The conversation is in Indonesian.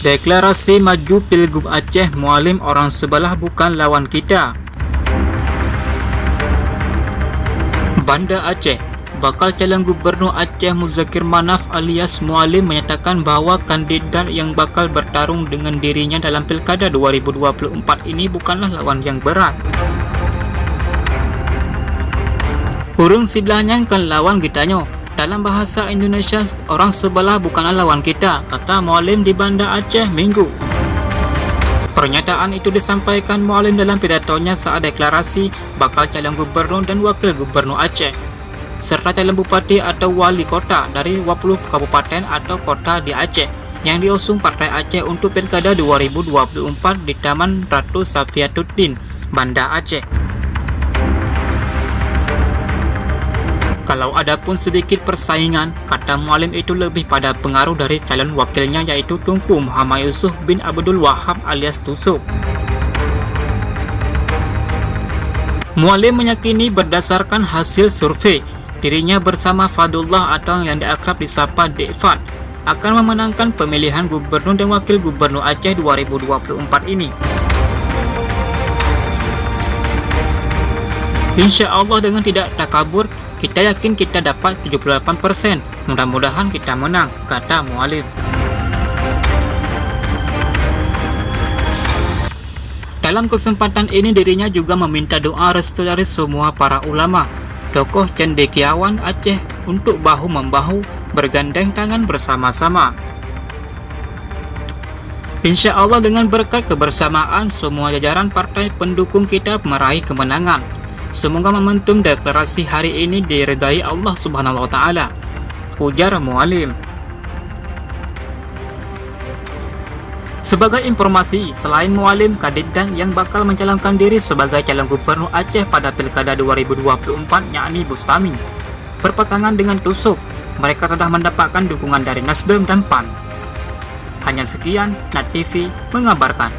Deklarasi maju Pilgub Aceh, Mualim orang sebelah bukan lawan kita. Banda Aceh, bakal calon gubernur Aceh Muzakir Manaf alias Mualim menyatakan bahawa kandidat yang bakal bertarung dengan dirinya dalam Pilkada 2024 ini bukanlah lawan yang berat. Urung sebelahnya kan lawan kitanya. Dalam bahasa Indonesia, orang sebelah bukanlah lawan kita, kata Mualim di Banda Aceh Minggu. Pernyataan itu disampaikan Mualim dalam pidatonya saat deklarasi bakal calon gubernur dan wakil gubernur Aceh, serta calon bupati atau wali kota dari 20 kabupaten atau kota di Aceh yang diusung Partai Aceh untuk Pilkada 2024 di Taman Ratu Safiatuddin, Banda Aceh. Kalau ada pun sedikit persaingan, kata Mualim, itu lebih pada pengaruh dari calon wakilnya yaitu Tunku Muhammad Yusuf bin Abdul Wahab alias Tusuk. Mualim meyakini berdasarkan hasil survei, dirinya bersama Fadullah atau yang diakrab disapa Dek Fad akan memenangkan pemilihan gubernur dan wakil gubernur Aceh 2024 ini. Insya Allah dengan tidak takabur, kita yakin kita dapat 78%. Mudah-mudahan kita menang, kata Mualim. Dalam kesempatan ini dirinya juga meminta doa restu dari semua para ulama, tokoh cendekiawan Aceh untuk bahu-membahu bergandeng tangan bersama-sama. Insya Allah dengan berkat kebersamaan semua jajaran partai pendukung kita meraih kemenangan. Semoga momentum deklarasi hari ini diridai Allah Subhanahu wa Ta'ala, ujar Mualim. Sebagai informasi, selain Mualim, kandidat yang bakal mencalonkan diri sebagai calon gubernur Aceh pada Pilkada 2024 yakni Bustami berpasangan dengan Tusuk. Mereka sudah mendapatkan dukungan dari Nasdem dan PAN. Hanya sekian, Net TV mengabarkan.